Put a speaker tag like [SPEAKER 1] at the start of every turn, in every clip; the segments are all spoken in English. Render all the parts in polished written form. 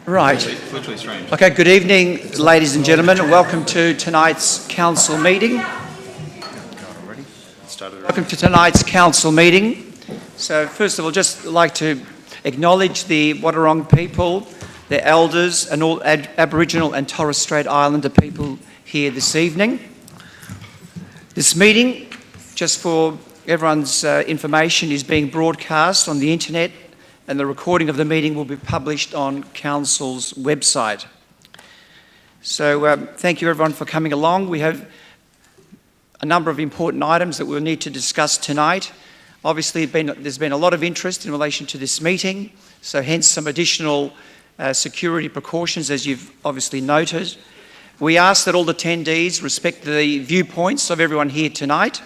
[SPEAKER 1] Right.
[SPEAKER 2] Literally strange.
[SPEAKER 1] Okay, good evening, ladies and gentlemen, and welcome to tonight's council meeting. Welcome to tonight's council meeting. So first of all, just like to acknowledge the Wadawurrung people, their elders, and all Aboriginal and Torres Strait Islander people here this evening. This meeting, just for everyone's information, is being broadcast on the internet, and the recording of the meeting will be published on Council's website. So thank you everyone for coming along. We have a number of important items that we'll need to discuss tonight. Obviously there's been a lot of interest in relation to this meeting, so hence some additional security precautions, as you've obviously noted. We ask that all attendees respect the viewpoints of everyone here tonight.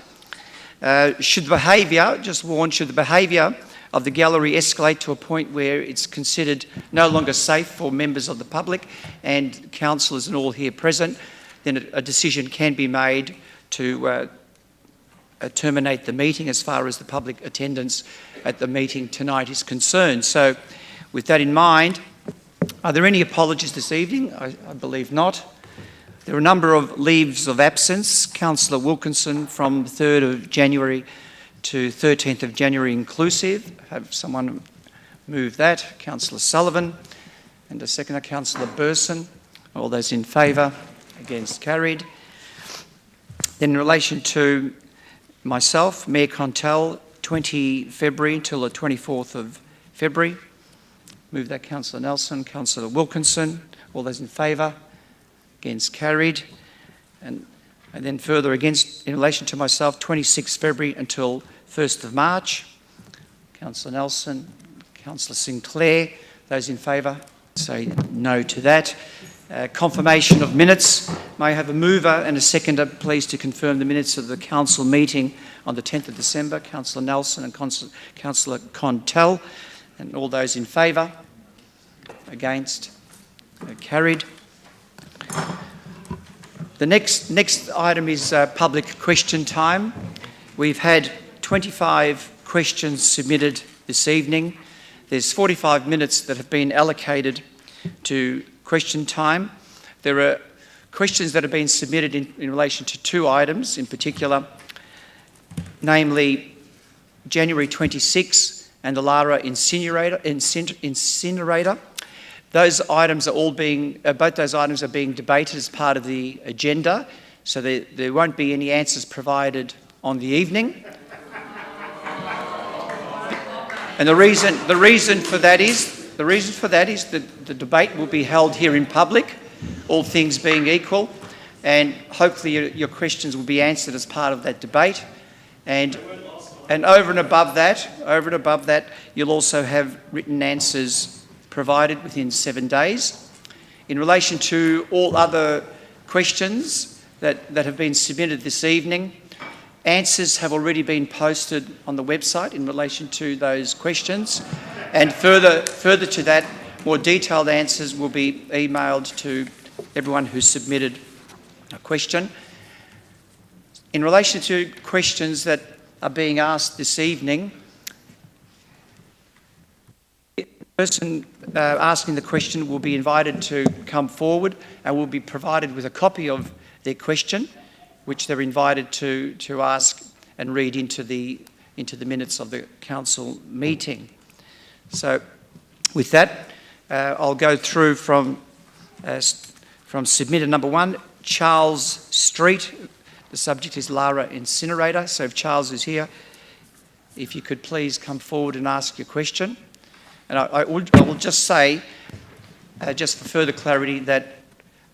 [SPEAKER 1] Should the behaviour of the gallery escalate to a point where it's considered no longer safe for members of the public and councillors and all here present, then a decision can be made to terminate the meeting as far as the public attendance at the meeting tonight is concerned. So with that in mind, are there any apologies this evening? I believe not. There are a number of leaves of absence. Councillor Wilkinson from 3rd of January to 13th of January inclusive. Have someone move that? Councillor Sullivan, and a seconder, Councillor Burson. All those in favour? Against? Carried. Then in relation to myself, Mayor Contel, 20 February till the 24th of February. Move that, Councillor Nelson. Councillor Wilkinson. All those in favour? Against? Carried. And then further against, in relation to myself, 26 February until 1st of March. Councillor Nelson, Councillor Sinclair, those in favour say no to that. Confirmation of minutes. May I have a mover and a seconder, please, to confirm the minutes of the council meeting on the 10th of December. Councillor Nelson and Councillor Contel. And all those in favour? Against? Carried. The next item is public question time. We've had 25 questions submitted this evening. There's 45 minutes that have been allocated to question time. There are questions that have been submitted in relation to two items in particular, namely January 26 and the Lara Incinerator. Those items are both those items are being debated as part of the agenda, so there won't be any answers provided on the evening. And the reason for that is that the debate will be held here in public, all things being equal, and hopefully your questions will be answered as part of that debate. And over and above that, you'll also have written answers provided within 7 days. In relation to all other questions that have been submitted this evening, answers have already been posted on the website in relation to those questions, and further to that, more detailed answers will be emailed to everyone who submitted a question. In relation to questions that are being asked this evening, the person asking the question will be invited to come forward and will be provided with a copy of their question, which they're invited to ask and read into the minutes of the council meeting. So with that, I'll go through from submitter number 1, Charles Street. The subject is Lara Incinerator. So if Charles is here, if you could please come forward and ask your question. And I will just say, just for further clarity, that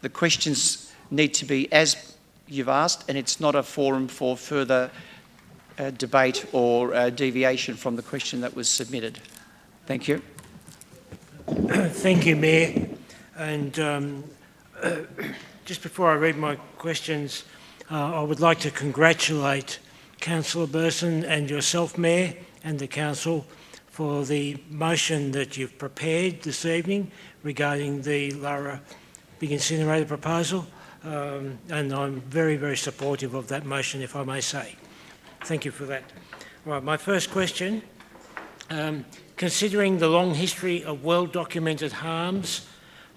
[SPEAKER 1] the questions need to be as you've asked, and it's not a forum for further debate or deviation from the question that was submitted. Thank you.
[SPEAKER 3] Thank you, Mayor. And just before I read my questions, I would like to congratulate Councillor Burson and yourself, Mayor, and the Council for the motion that you've prepared this evening regarding the Lara Big Incinerator proposal. And I'm very, very supportive of that motion, if I may say. Thank you for that. Right, my first question Considering the long history of well-documented harms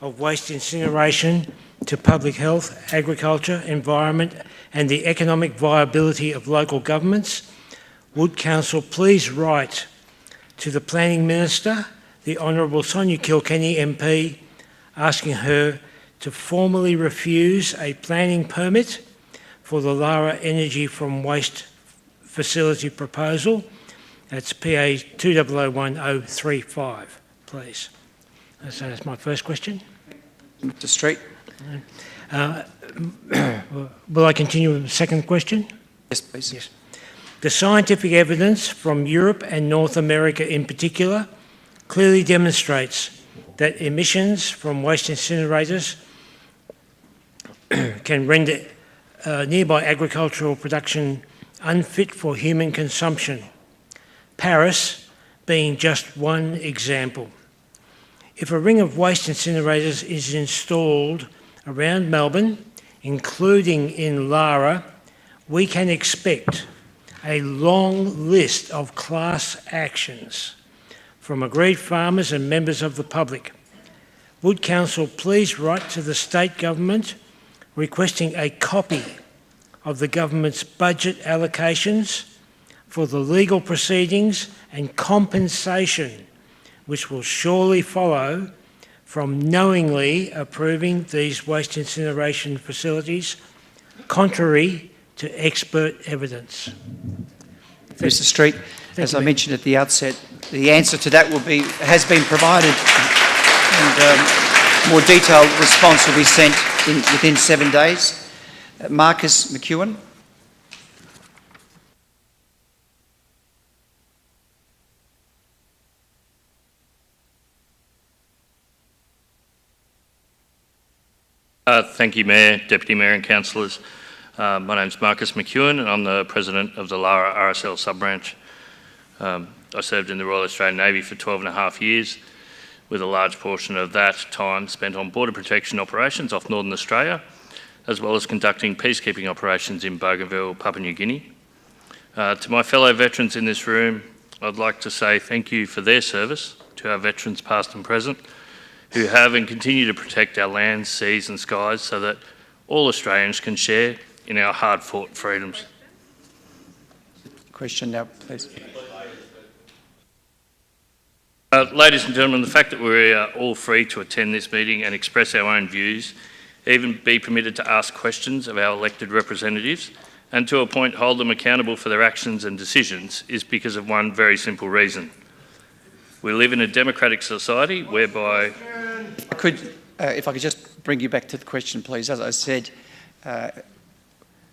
[SPEAKER 3] of waste incineration to public health, agriculture, environment and the economic viability of local governments, would Council please write to the Planning Minister, the Honourable Sonia Kilkenny MP, asking her to formally refuse a planning permit for the Lara Energy from Waste Facility proposal. That's PA 2001-035, please. So that's my first question.
[SPEAKER 1] Mr. Street.
[SPEAKER 3] Will I continue with the second question?
[SPEAKER 1] Yes, please.
[SPEAKER 3] Yes. The scientific evidence from Europe and North America in particular clearly demonstrates that emissions from waste incinerators can render nearby agricultural production unfit for human consumption, Paris being just one example. If a ring of waste incinerators is installed around Melbourne, including in Lara, we can expect a long list of class actions from aggrieved farmers and members of the public. Would Council please write to the state government requesting a copy of the government's budget allocations for the legal proceedings and compensation which will surely follow from knowingly approving these waste incineration facilities contrary to expert evidence?
[SPEAKER 1] Mr. Street, as I mentioned at the outset, the answer to that has been provided, and more detailed response will be sent within 7 days. Marcus McEwen.
[SPEAKER 2] Thank you, Mayor, Deputy Mayor and Councillors. My name's Marcus McEwen and I'm the President of the Lara RSL sub-branch. I served in the Royal Australian Navy for 12.5 years, with a large portion of that time spent on border protection operations off Northern Australia, as well as conducting peacekeeping operations in Bougainville, Papua New Guinea. To my fellow veterans in this room, I'd like to say thank you for their service, to our veterans past and present, who have and continue to protect our lands, seas and skies so that all Australians can share in our hard-fought freedoms.
[SPEAKER 1] Question now, please.
[SPEAKER 2] Ladies and gentlemen, the fact that we're all free to attend this meeting and express our own views, even be permitted to ask questions of our elected representatives, and to a point hold them accountable for their actions and decisions, is because of one very simple reason. We live in a democratic society whereby...
[SPEAKER 1] If I could just bring you back to the question, please. As I said,
[SPEAKER 2] no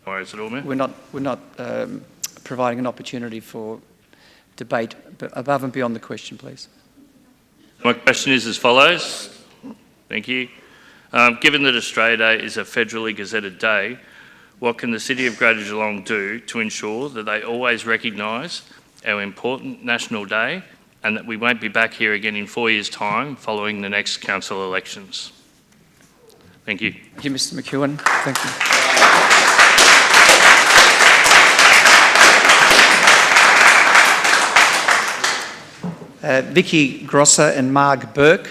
[SPEAKER 2] worries at all, Mayor.
[SPEAKER 1] we're not providing an opportunity for debate above and beyond the question, please.
[SPEAKER 2] My question is as follows. Thank you. Given that Australia Day is a federally gazetted day, what can the City of Greater Geelong do to ensure that they always recognise our important national day and that we won't be back here again in 4 years' time following the next council elections? Thank you.
[SPEAKER 1] Thank you, Mr. McEwen. Thank you. Vicky Grosser and Marg Burke.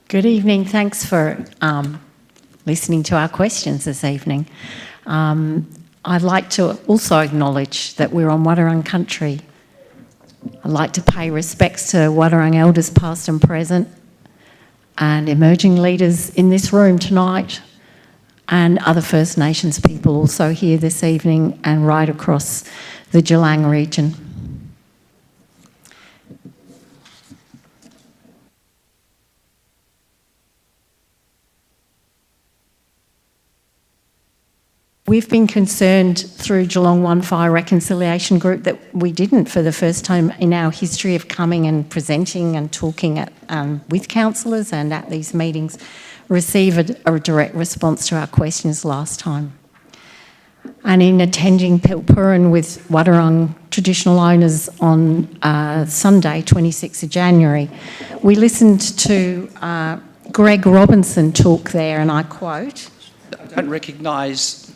[SPEAKER 4] Good evening. Thanks for listening to our questions this evening. I'd like to also acknowledge that we're on Wadawurrung country. I'd like to pay respects to Wadawurrung elders past and present and emerging leaders in this room tonight and other First Nations people also here this evening and right across the Geelong region. We've been concerned through Geelong One Fire Reconciliation Group that we didn't, for the first time in our history of coming and presenting and talking with councillors and at these meetings, receive a direct response to our questions last time. and in attending Pilpurin with Wadawurrung traditional owners on Sunday, 26th of January, we listened to Greg Robinson talk there, and I quote,
[SPEAKER 1] I don't recognise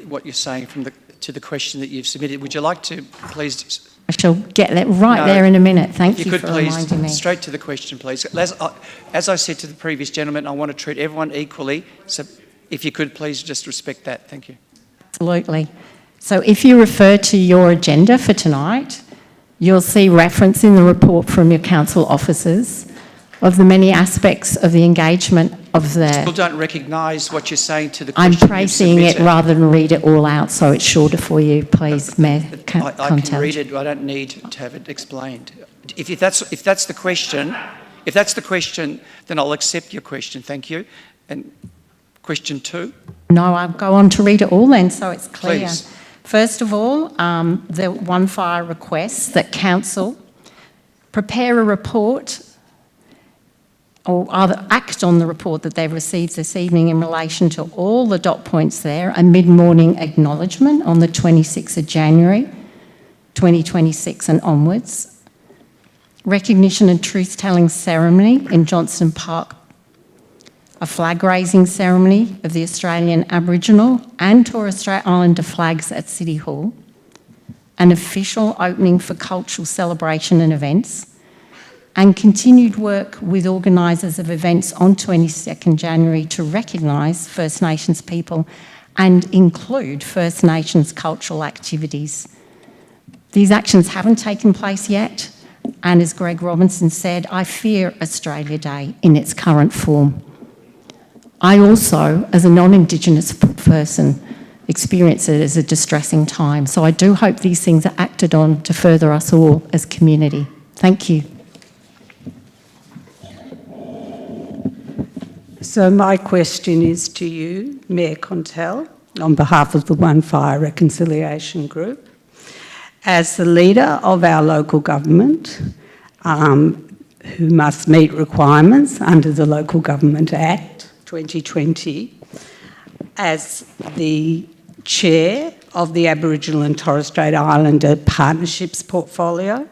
[SPEAKER 1] what you're saying to the question that you've submitted. Would you like to please...
[SPEAKER 4] I shall get that right there in a minute. Thank you for reminding me.
[SPEAKER 1] Straight to the question, please. As I said to the previous gentleman, I want to treat everyone equally, so if you could please just respect that. Thank you.
[SPEAKER 4] Absolutely. So if you refer to your agenda for tonight, you'll see reference in the report from your council officers of the many aspects of the engagement of the...
[SPEAKER 1] I still don't recognise what you're saying to the question.
[SPEAKER 4] I'm tracing it rather than read it all out, so it's shorter for you, please, Mayor.
[SPEAKER 1] I can read it. I don't need to have it explained. If that's the question, then I'll accept your question. Thank you. And question 2.
[SPEAKER 4] No, I'll go on to read it all then, so it's clear.
[SPEAKER 1] Please.
[SPEAKER 4] First of all, the One Fire requests that council prepare a report or either act on the report that they've received this evening in relation to all the dot points there, a mid-morning acknowledgement on the 26th of January 2026 and onwards, recognition and truth-telling ceremony in Johnston Park, a flag-raising ceremony of the Australian Aboriginal and Torres Strait Islander flags at City Hall, an official opening for cultural celebration and events, and continued work with organisers of events on 22nd January to recognise First Nations people and include First Nations cultural activities. These actions haven't taken place yet, and as Greg Robinson said, I fear Australia Day in its current form. I also, as a non-Indigenous person, experience it as a distressing time, so I do hope these things are acted on to further us all as community. Thank you.
[SPEAKER 5] So my question is to you, Mayor Contell, on behalf of the One Fire Reconciliation Group. As the leader of our local government, who must meet requirements under the Local Government Act 2020, as the chair of the Aboriginal and Torres Strait Islander Partnerships Portfolio,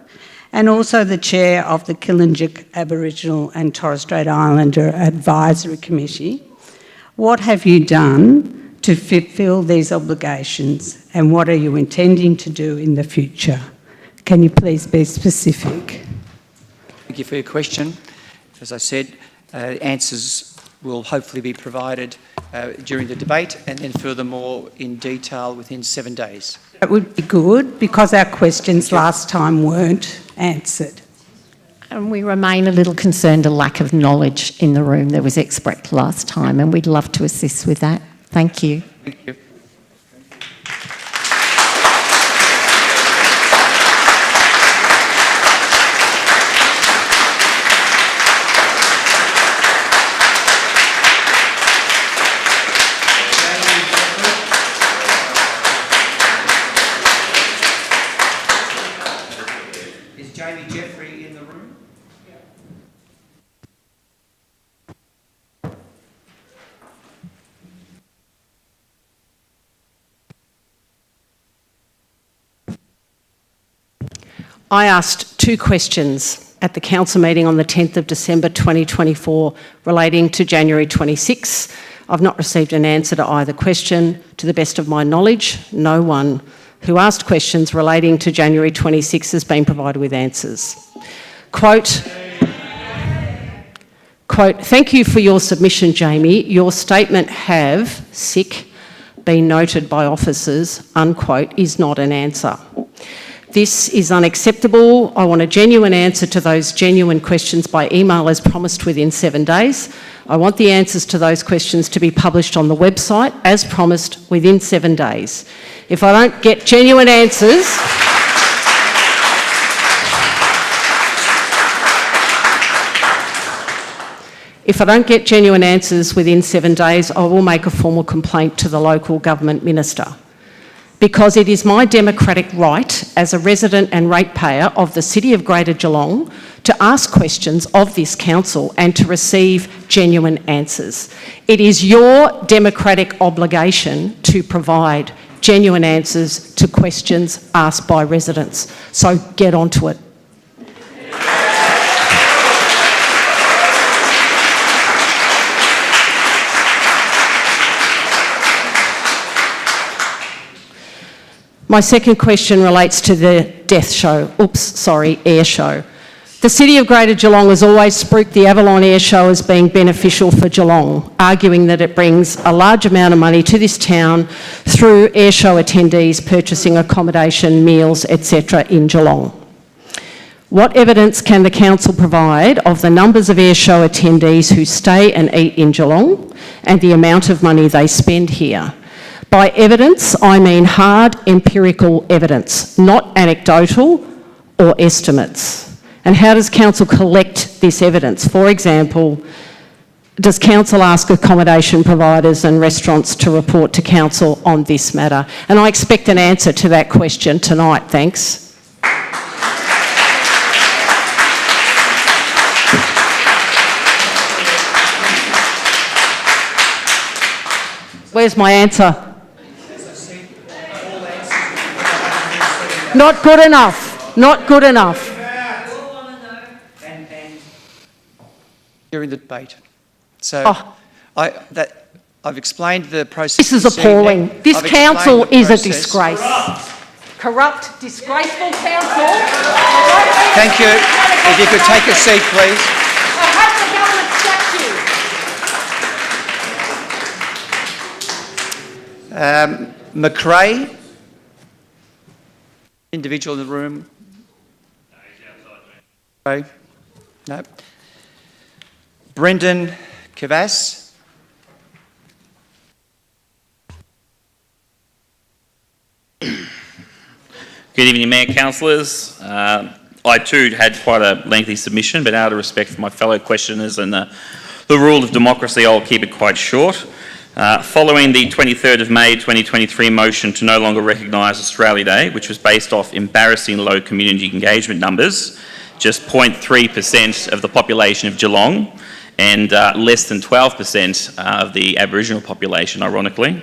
[SPEAKER 5] and also the chair of the Killinjik Aboriginal and Torres Strait Islander Advisory Committee, what have you done to fulfil these obligations, and what are you intending to do in the future? Can you please be specific?
[SPEAKER 1] Thank you for your question. As I said, answers will hopefully be provided during the debate, and then furthermore in detail within 7 days.
[SPEAKER 5] That would be good, because our questions last time weren't answered.
[SPEAKER 4] And we remain a little concerned, a lack of knowledge in the room that was expressed last time, and we'd love to assist with that. Thank you.
[SPEAKER 1] Thank you.
[SPEAKER 6] I asked 2 questions at the council meeting on the 10th of December 2024 relating to January 26. I've not received an answer to either question. To the best of my knowledge, no one who asked questions relating to January 26 has been provided with answers. Quote, "Thank you for your submission, Jamie. Your statement have, been noted by officers, unquote, is not an answer. This is unacceptable. I want a genuine answer to those genuine questions by email as promised within 7 days. I want the answers to those questions to be published on the website as promised within 7 days. If I don't get genuine answers... If I don't get genuine answers within 7 days, I will make a formal complaint to the local government minister. Because it is my democratic right as a resident and ratepayer of the City of Greater Geelong to ask questions of this council and to receive genuine answers. It is your democratic obligation to provide genuine answers to questions asked by residents. So get onto it. My second question relates to the air show. The City of Greater Geelong has always spruiked the Avalon Air Show as being beneficial for Geelong, arguing that it brings a large amount of money to this town through air show attendees purchasing accommodation, meals, etc. in Geelong. What evidence can the council provide of the numbers of air show attendees who stay and eat in Geelong and the amount of money they spend here? By evidence, I mean hard empirical evidence, not anecdotal or estimates. And how does council collect this evidence? For example, does council ask accommodation providers and restaurants to report to council on this matter? And I expect an answer to that question tonight, thanks. Where's my answer? Not good enough. Not good enough.
[SPEAKER 1] And during the debate. So I've explained the process.
[SPEAKER 6] This is
[SPEAKER 1] this
[SPEAKER 6] appalling.
[SPEAKER 1] evening.
[SPEAKER 6] This
[SPEAKER 1] I've
[SPEAKER 6] council
[SPEAKER 1] explained the
[SPEAKER 6] is a
[SPEAKER 1] process.
[SPEAKER 6] disgrace. Corrupt, disgraceful council.
[SPEAKER 1] Thank you. If you could take a seat, please.
[SPEAKER 6] I hope the government sacked you.
[SPEAKER 1] McRae, individual in the room.
[SPEAKER 2] No, he's outside, mate.
[SPEAKER 1] No. Brendan Kavass.
[SPEAKER 7] Good evening, Mayor, councillors. I too had quite a lengthy submission, but out of respect for my fellow questioners and the rule of democracy, I'll keep it quite short. Following the 23rd of May 2023 motion to no longer recognise Australia Day, which was based off embarrassing low community engagement numbers, just 0.3% of the population of Geelong and less than 12% of the Aboriginal population, ironically.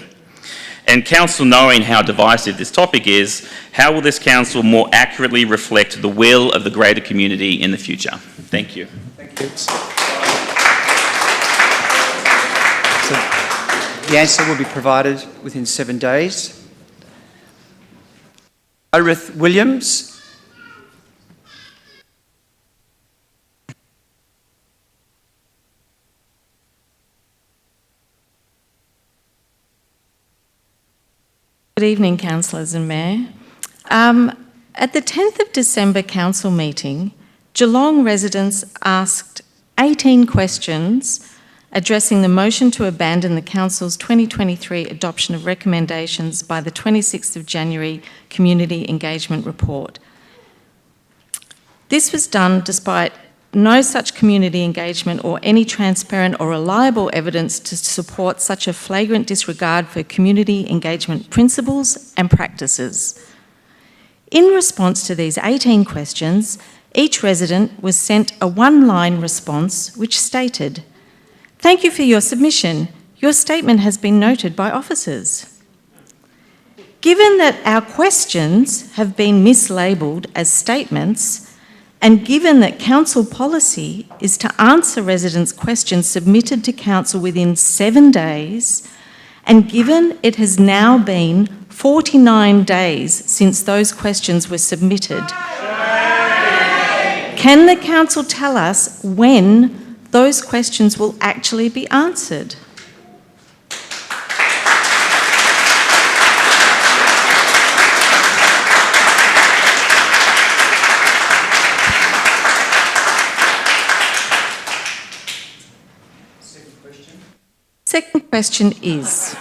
[SPEAKER 7] And council, knowing how divisive this topic is, how will this council more accurately reflect the will of the greater community in the future? Thank you.
[SPEAKER 1] Thank you. So the answer will be provided within 7 days. Orith Williams.
[SPEAKER 8] Good evening, councillors and Mayor. At the 10th of December council meeting, Geelong residents asked 18 questions addressing the motion to abandon the council's 2023 adoption of recommendations by the 26th of January Community Engagement Report. This was done despite no such community engagement or any transparent or reliable evidence to support such a flagrant disregard for community engagement principles and practices. In response to these 18 questions, each resident was sent a one-line response which stated, "Thank you for your submission. Your statement has been noted by officers." Given that our questions have been mislabelled as statements, and given that council policy is to answer residents' questions submitted to council within 7 days, and given it has now been 49 days since those questions were submitted, can the council tell us when those questions will actually be answered? Second question is,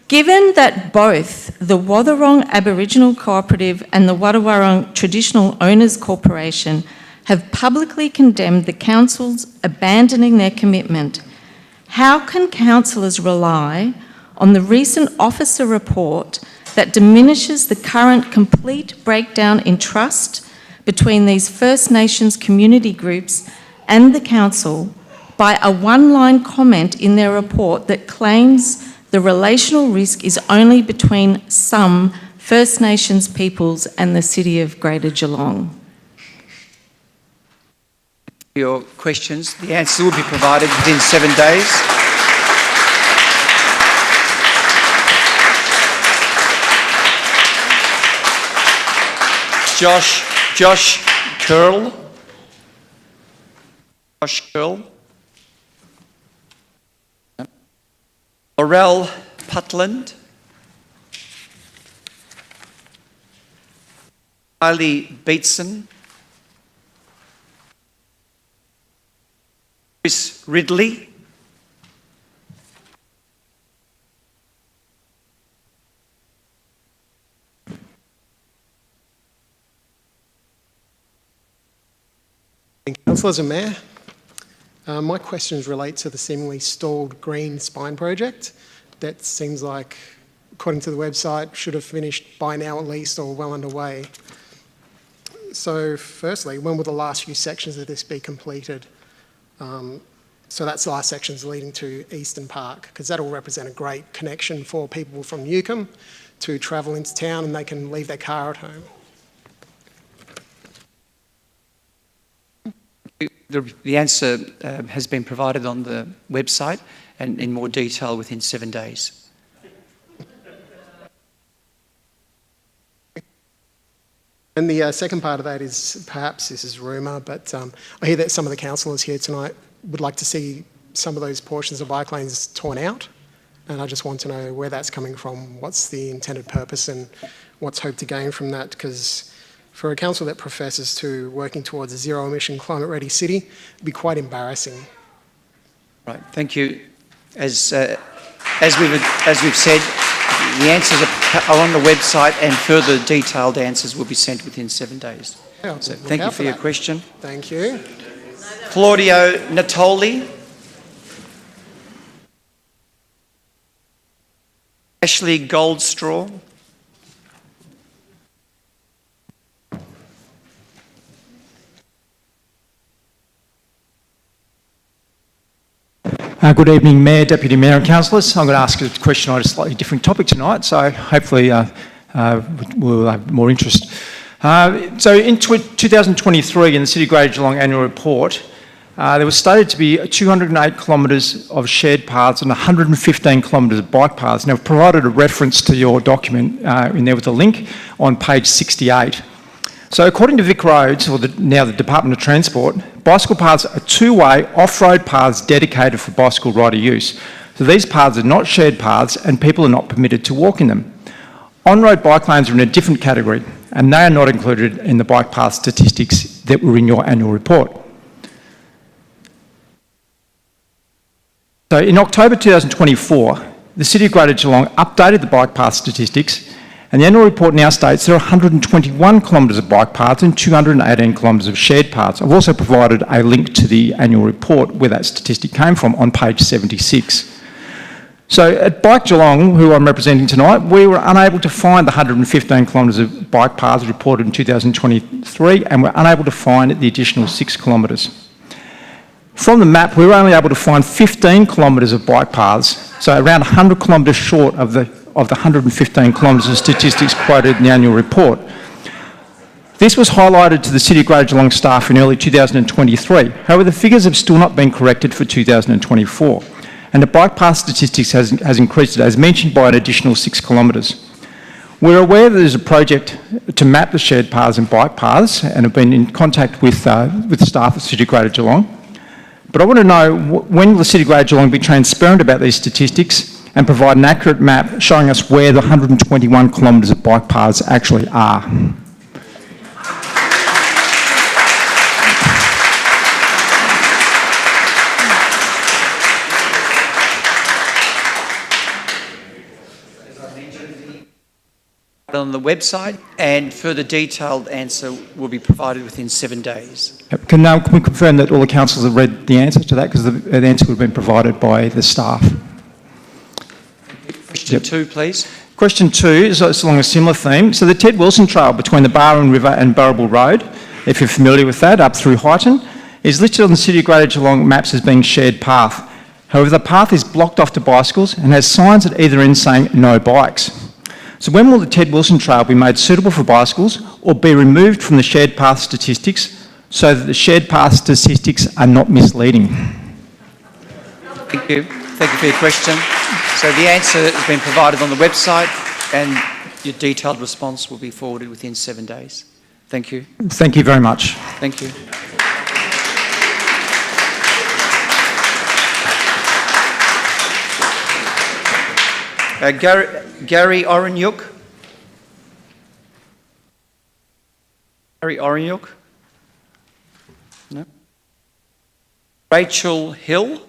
[SPEAKER 8] given that both the Wathaurong Aboriginal Cooperative and the Wathaurong Traditional Owners Corporation have publicly condemned the council's abandoning their commitment, how can councillors rely on the recent officer report that diminishes the current complete breakdown in trust between these First Nations community groups and the council by a one-line comment in their report that claims The relational risk is only between some First Nations peoples and the City of Greater Geelong.
[SPEAKER 1] Your questions, the answer will be provided within 7 days. Josh Curl. Laurel Putland. Kylie Beatson. Chris Ridley.
[SPEAKER 9] Councillors and Mayor, my questions relate to the seemingly stalled green spine project that seems like, according to the website, should have finished by now at least or well underway. So firstly, when will the last few sections of this be completed? So that's the last sections leading to Eastern Park, because that'll represent a great connection for people from Newcombe to travel into town and they can leave their car at home.
[SPEAKER 1] The answer has been provided on the website and in more detail within 7 days.
[SPEAKER 9] And the second part of that is, perhaps this is rumour, but I hear that some of the councillors here tonight would like to see some of those portions of bike lanes torn out, and I just want to know where that's coming from, what's the intended purpose and what's hoped to gain from that, because for a council that professes to working towards a zero-emission, climate-ready city, it'd be quite embarrassing.
[SPEAKER 1] Right, thank you. As we've said, the answers are on the website and further detailed answers will be sent within 7 days.
[SPEAKER 9] Yeah,
[SPEAKER 1] So thank you for your question.
[SPEAKER 9] Thank you.
[SPEAKER 1] Claudio Natoli. Ashley Goldstraw.
[SPEAKER 10] Good evening, Mayor, Deputy Mayor and Councillors. I'm going to ask a question on a slightly different topic tonight, so hopefully we'll have more interest. So in 2023, in the City of Greater Geelong annual report, there was stated to be 208 kilometres of shared paths and 115 kilometres of bike paths. Now, I've provided a reference to your document in there with a link on page 68. So according to Vic Roads, or now the Department of Transport, bicycle paths are two-way off-road paths dedicated for bicycle rider use. So these paths are not shared paths and people are not permitted to walk in them. On-road bike lanes are in a different category and they are not included in the bike path statistics that were in your annual report. So in October 2024, the City of Greater Geelong updated the bike path statistics, and the annual report now states there are 121 kilometres of bike paths and 218 kilometres of shared paths. I've also provided a link to the annual report where that statistic came from on page 76. So at Bike Geelong, who I'm representing tonight, we were unable to find the 115 kilometres of bike paths reported in 2023, and we're unable to find the additional 6 kilometres. From the map, we were only able to find 15 kilometres of bike paths, so around 100 kilometres short of the 115 kilometres of statistics quoted in the annual report. This was highlighted to the City of Greater Geelong staff in early 2023. However, the figures have still not been corrected for 2024, and the bike path statistics has increased, as mentioned, by an additional 6 kilometres. We're aware that there's a project to map the shared paths and bike paths and have been in contact with the staff of the City of Greater Geelong. But I want to know, when will the City of Greater Geelong be transparent about these statistics and provide an accurate map showing us where the 121 kilometres of bike paths actually are?
[SPEAKER 1] On the website, and further detailed answer will be provided within 7 days.
[SPEAKER 10] Can we confirm that all the councillors have read the answer to that, because the answer would have been provided by the staff?
[SPEAKER 1] Question 2, please.
[SPEAKER 10] Question 2 is along a similar theme. So the Ted Wilson Trail between the Barwon River and Burrable Road, if you're familiar with that, up through Highton, is listed on the City of Greater Geelong maps as being shared path. However, the path is blocked off to bicycles and has signs at either end saying no bikes. So when will the Ted Wilson Trail be made suitable for bicycles or be removed from the shared path statistics so that the shared path statistics are not misleading?
[SPEAKER 1] Thank you. Thank you for your question. So the answer has been provided on the website and your detailed response will be forwarded within 7 days. Thank you.
[SPEAKER 10] Thank you very much.
[SPEAKER 1] Thank you. Gary Orenyuk. Gary Orenyuk? No. Rachel Hill.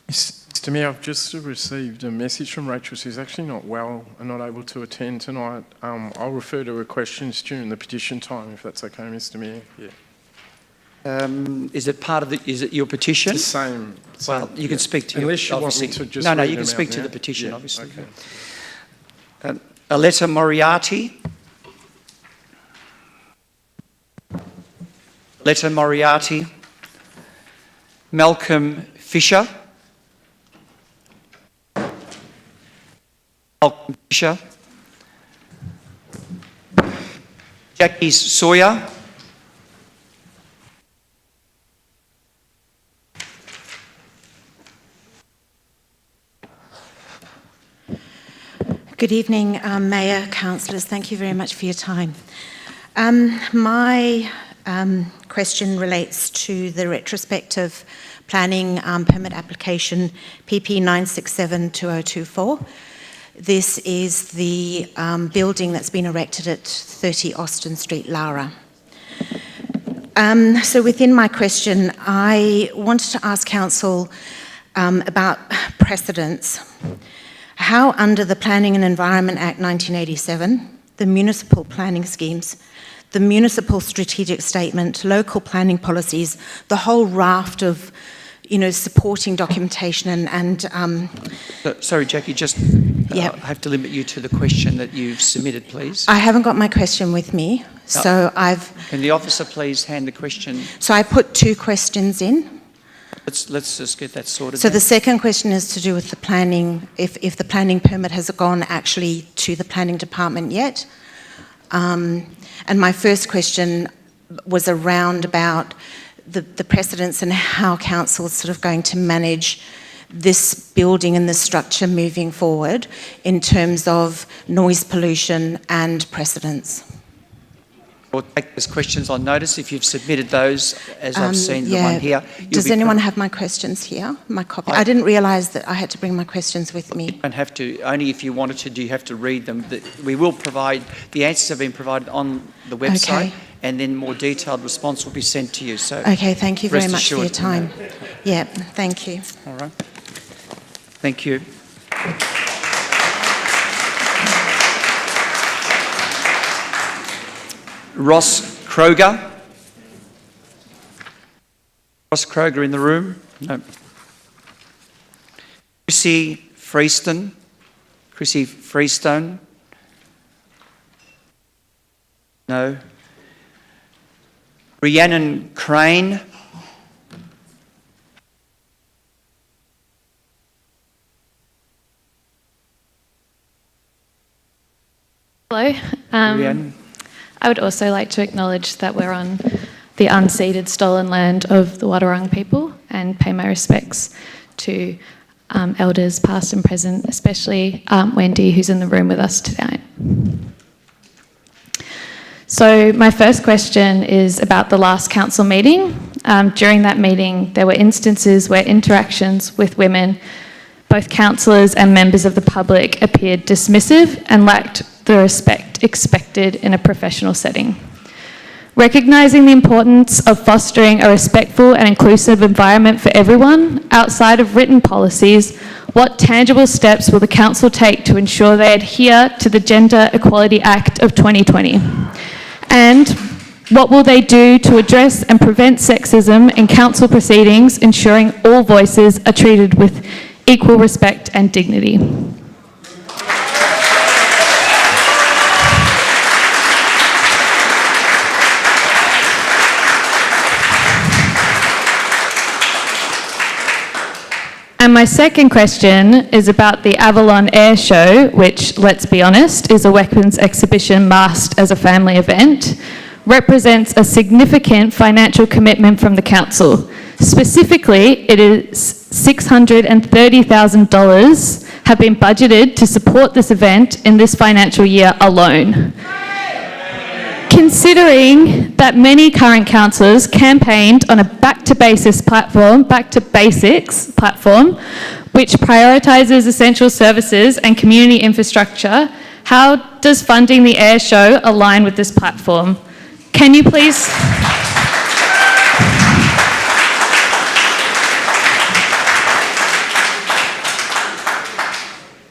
[SPEAKER 11] Mr. Mayor, I've just received a message from Rachel. She's actually not well and not able to attend tonight. I'll refer to her questions during the petition time, if that's okay, Mr. Mayor. Yeah.
[SPEAKER 1] Is it part of the? Is it your petition?
[SPEAKER 11] It's the same.
[SPEAKER 1] Well, you can speak to.
[SPEAKER 11] Unless you want me to just
[SPEAKER 1] no,
[SPEAKER 11] read
[SPEAKER 1] you can
[SPEAKER 11] them
[SPEAKER 1] speak
[SPEAKER 11] out
[SPEAKER 1] to
[SPEAKER 11] now.
[SPEAKER 1] the petition,
[SPEAKER 11] Yeah,
[SPEAKER 1] obviously.
[SPEAKER 11] okay.
[SPEAKER 1] Aletta Moriarty. Aletta Moriarty. Malcolm Fisher. Malcolm Fisher. Jackie Sawyer.
[SPEAKER 12] Good evening, Mayor, councillors. Thank you very much for your time. My question relates to the retrospective planning permit application PP 967-2024. This is the building that's been erected at 30 Austin Street, Lara. So within my question, I wanted to ask council about precedents. How under the Planning and Environment Act 1987, the municipal planning schemes, the municipal strategic statement, local planning policies, the whole raft of, supporting documentation and
[SPEAKER 1] Sorry, Jackie, just
[SPEAKER 12] Yep.
[SPEAKER 1] I have to limit you to the question that you've submitted, please.
[SPEAKER 12] I haven't got my question with me, so
[SPEAKER 1] Can the officer please hand the question?
[SPEAKER 12] So I put 2 questions in.
[SPEAKER 1] Let's just get that sorted.
[SPEAKER 12] So
[SPEAKER 1] then.
[SPEAKER 12] the second question is to do with the planning, if the planning permit has gone actually to the planning department yet. And my first question was around about the precedents and how council is sort of going to manage this building and this structure moving forward in terms of noise pollution and precedents.
[SPEAKER 1] We'll take those questions on notice if you've submitted those, as I've seen the one here.
[SPEAKER 12] Does anyone have my questions here? My copy? I didn't realise that I had to bring my questions with me.
[SPEAKER 1] You don't have to, only if you wanted to, do you have to read them. We will provide, the answers have been provided on the website,
[SPEAKER 12] Okay.
[SPEAKER 1] and then more detailed response will be sent to you. So
[SPEAKER 12] Okay, thank you very
[SPEAKER 1] rest
[SPEAKER 12] much for your
[SPEAKER 1] assured.
[SPEAKER 12] time. Yeah, thank you.
[SPEAKER 1] All right. Thank you. Ross Kroger. Ross Kroger in the room? No. Chrissy Freestone. Chrissy Freestone? No. Rhiannon Crane.
[SPEAKER 13] Hello.
[SPEAKER 1] Rhiannon.
[SPEAKER 13] I would also like to acknowledge that we're on the unceded stolen land of the Wadawurrung people and pay my respects to elders past and present, especially Wendy, who's in the room with us tonight. So my first question is about the last council meeting. During that meeting, there were instances where interactions with women, both councillors and members of the public, appeared dismissive and lacked the respect expected in a professional setting. Recognising the importance of fostering a respectful and inclusive environment for everyone, outside of written policies, what tangible steps will the council take to ensure they adhere to the Gender Equality Act of 2020? And what will they do to address and prevent sexism in council proceedings, ensuring all voices are treated with equal respect and dignity? And my second question is about the Avalon Air Show, which, let's be honest, is a weapons exhibition masked as a family event, represents a significant financial commitment from the council. Specifically, it is $630,000 have been budgeted to support this event in this financial year alone. Considering that many current councillors campaigned on a back to basics platform, which prioritises essential services and community infrastructure, how does funding the air show align with this platform? Can you please...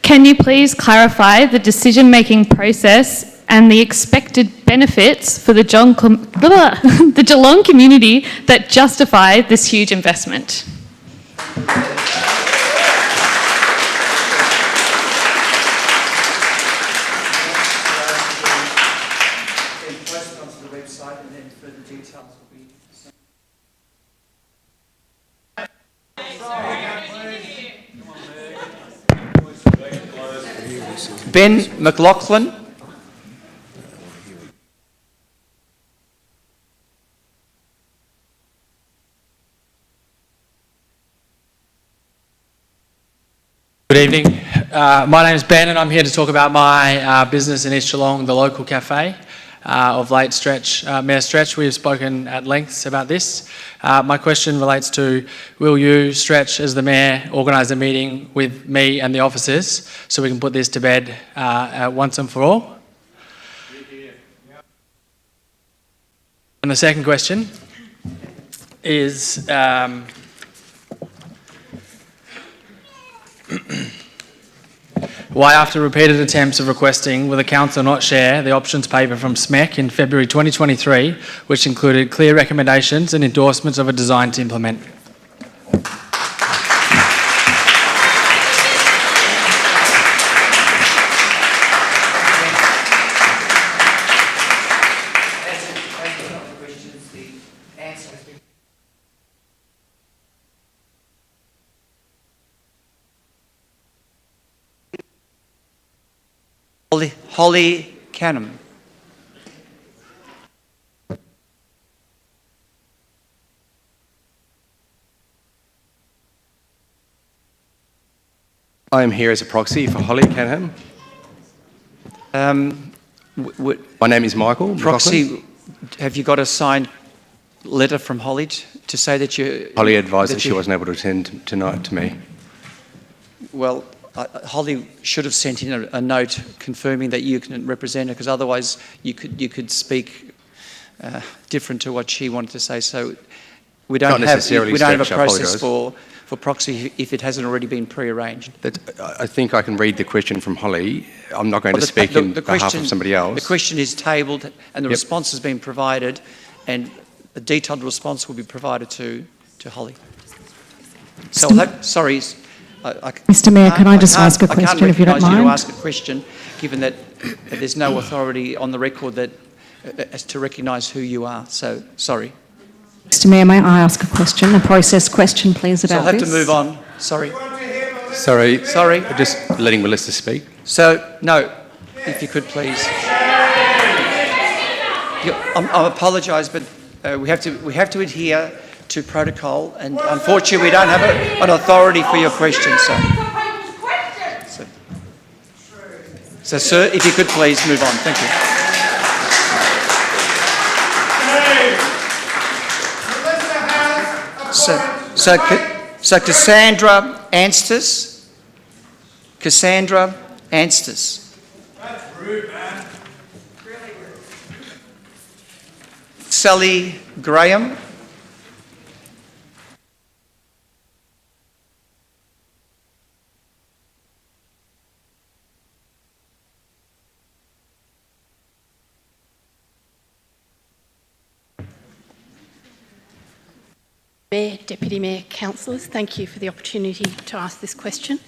[SPEAKER 13] Can you please clarify the decision-making process and the expected benefits for the Geelong community that justify this huge investment?
[SPEAKER 1] Ben McLaughlin.
[SPEAKER 14] Good evening. My name is Ben and I'm here to talk about my business in East Geelong, the local cafe of late Mayor Stretch. We have spoken at length about this. My question relates to, will you, Stretch, as the Mayor, organise a meeting with me and the officers so we can put this to bed once and for all? And the second question is, why, after repeated attempts of requesting, will the council not share the options paper from SMEC in February 2023, which included clear recommendations and endorsements of a design to implement?
[SPEAKER 1] Holly Canham.
[SPEAKER 15] I am here as a proxy for Holly Canham. My name is Michael.
[SPEAKER 1] Proxy,
[SPEAKER 15] McLaughlin.
[SPEAKER 1] have you got a signed letter from Holly to say that you...
[SPEAKER 15] Holly advised that she wasn't able to attend tonight to me.
[SPEAKER 1] Well, Holly should have sent in a note confirming that you can represent her, because otherwise you could speak different to what she wanted to say. So we don't have a process for proxy if it hasn't already been pre-arranged.
[SPEAKER 15] I think I can read the question from Holly. I'm not going to speak in behalf of somebody else.
[SPEAKER 1] The question is tabled and the response has been provided, and a detailed response will be provided to Holly. So, sorry.
[SPEAKER 16] Mr Mayor, can I just ask a question, if you don't mind?
[SPEAKER 1] I can't recognise you to ask a question, given that there's no authority on the record that as to recognise who you are. So, sorry.
[SPEAKER 16] Mr Mayor, may I ask a question, a process question, please, about this?
[SPEAKER 1] So I'll have to move on. Sorry.
[SPEAKER 15] Sorry. Just letting Melissa speak.
[SPEAKER 1] So, no, if you could please. I apologise, but we have to adhere to protocol, and unfortunately we don't have an authority for your question. So, sir, if you could please move on. Thank you. So Cassandra Anstis. Cassandra Anstis. That's rude, man. Really rude. Sally Graham.
[SPEAKER 17] Mayor, Deputy Mayor, councillors, thank you for the opportunity to ask this question.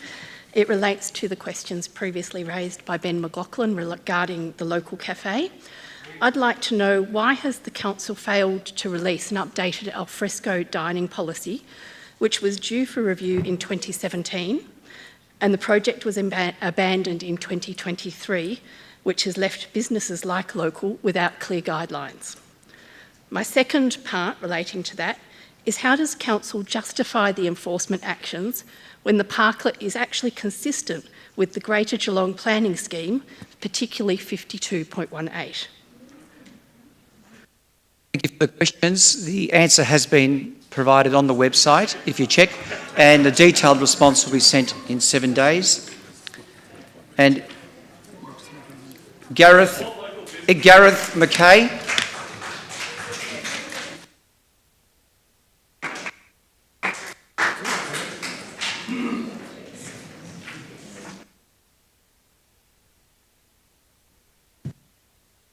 [SPEAKER 17] It relates to the questions previously raised by Ben McLaughlin regarding the local cafe. I'd like to know, why has the council failed to release an updated alfresco dining policy which was due for review in 2017, and the project was abandoned in 2023, which has left businesses like Local without clear guidelines. My second part relating to that is, how does Council justify the enforcement actions when the parklet is actually consistent with the Greater Geelong Planning Scheme, particularly 52.18?
[SPEAKER 1] Thank you for the questions. The answer has been provided on the website, if you check, and a detailed response will be sent in 7 days. And Gareth McKay.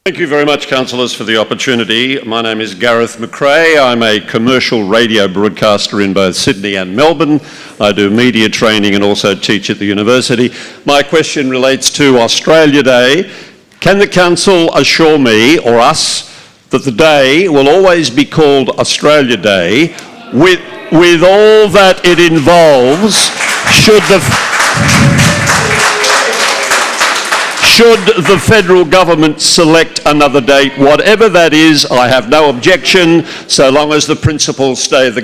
[SPEAKER 18] Thank you very much, councillors, for the opportunity. My name is Gareth McRae. I'm a commercial radio broadcaster in both Sydney and Melbourne. I do media training and also teach at the university. My question relates to Australia Day. Can the council assure me, or us, that the day will always be called Australia Day with all that it involves, should the federal government select another date? Whatever that is, I have no objection, so long as the principles stay the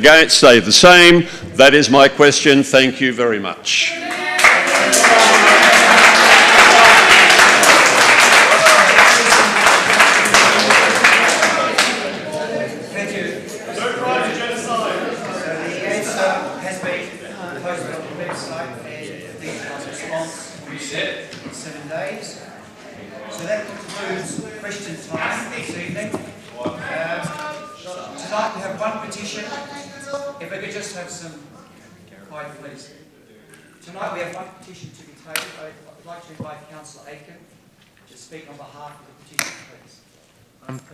[SPEAKER 18] same. That is my question. Thank you very much.
[SPEAKER 1] Thank you. The answer has been posted on the website, and the detailed response will be sent in 7 days. So that concludes question time this evening. Tonight we have one petition. If we could just have some quiet, please. Tonight we have one petition to be tabled. I'd like to invite Councillor Aiken to speak on behalf of the petition, please.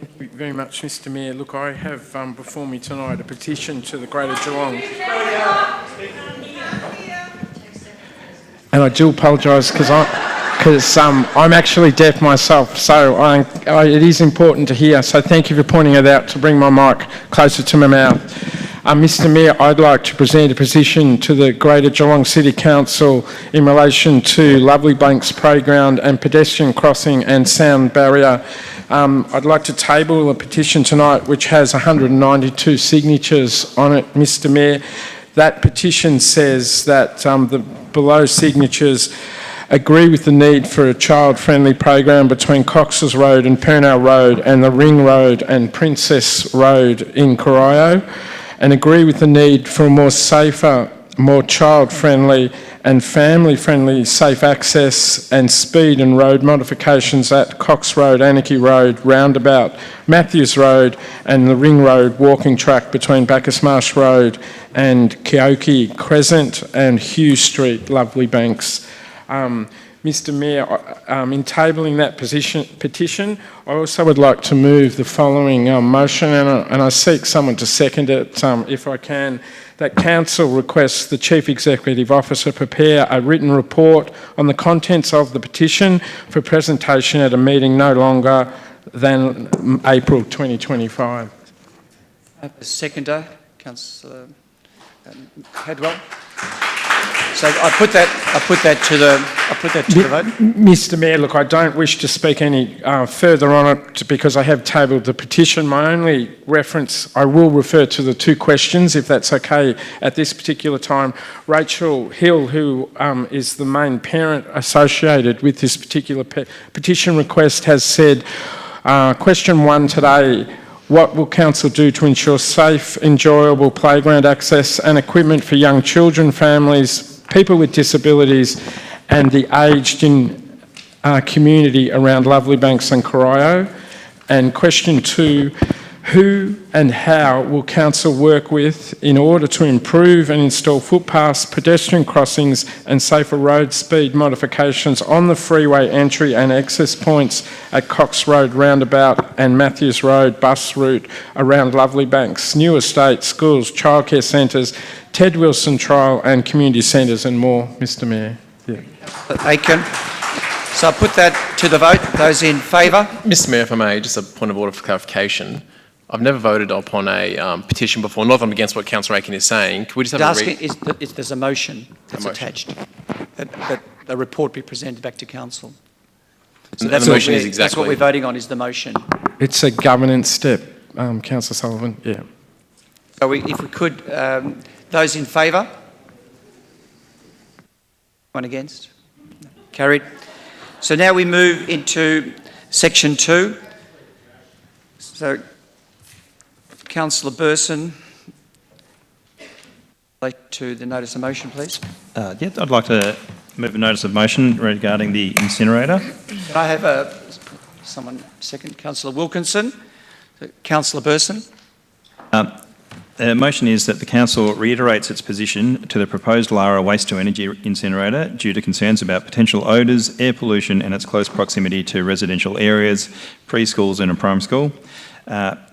[SPEAKER 11] Thank you very much, Mr Mayor. Look, I have before me tonight a petition to the Greater Geelong. And I do apologise because I'm actually deaf myself, so it is important to hear. So thank you for pointing it out, to bring my mic closer to my mouth. Mr Mayor, I'd like to present a petition to the Greater Geelong City Council in relation to Lovely Banks Playground and pedestrian crossing and sound barrier. I'd like to table a petition tonight which has 192 signatures on it, Mr Mayor. That petition says that the below signatures agree with the need for a child-friendly playground between Cox's Road and Purnell Road and the Ring Road and Princess Road in Corio, and agree with the need for a more safer, more child-friendly and family-friendly safe access and speed and road modifications at Cox Road, Anarchy Road, Roundabout, Matthews Road and the Ring Road walking track between Bacchus Marsh Road and Keoki Crescent and Hughes Street, Lovely Banks. Mr Mayor, in tabling that petition, I also would like to move the following motion, and I seek someone to second it if I can, that Council requests the Chief Executive Officer prepare a written report on the contents of the petition for presentation at a meeting no longer than April 2025.
[SPEAKER 1] Seconder, Councillor Hadwell. So I put that to the vote.
[SPEAKER 11] Mr Mayor, look, I don't wish to speak any further on it because I have tabled the petition. My only reference, I will refer to the two questions, if that's okay at this particular time. Rachel Hill, who is the main parent associated with this particular petition request, has said, question 1 today, what will Council do to ensure safe, enjoyable playground access and equipment for young children, families, people with disabilities and the aged in community around Lovely Banks and Corio? And question 2, who and how will Council work with in order to improve and install footpaths, pedestrian crossings and safer road speed modifications on the freeway entry and access points at Cox Road Roundabout and Matthews Road bus route around Lovely Banks, new estates, schools, childcare centres, Ted Wilson Trial and community centres and more, Mr Mayor? Yeah.
[SPEAKER 1] Aiken. So I put that to the vote. Those in favour?
[SPEAKER 19] Mr Mayor, if I may, just a point of order for clarification. I've never voted upon a petition before. Not that I'm against what Councillor Aiken is saying. Can we just have a read?
[SPEAKER 1] There's a motion that's attached. That a report be presented back to council. So
[SPEAKER 19] And the motion is
[SPEAKER 1] that's
[SPEAKER 19] exactly...
[SPEAKER 1] what we're voting on, is the motion.
[SPEAKER 11] It's a governance step, Councillor Sullivan, yeah.
[SPEAKER 1] So if we could, those in favour? One against? Carried. So now we move into section 2. So, Councillor Burson, relate to the notice of motion, please.
[SPEAKER 20] Yeah, I'd like to move a notice of motion regarding the incinerator.
[SPEAKER 1] Can I have someone second? Councillor Wilkinson. Councillor Burson.
[SPEAKER 20] The motion is that the council reiterates its position to the proposed Lara waste-to-energy incinerator due to concerns about potential odours, air pollution and its close proximity to residential areas, preschools and a primary school.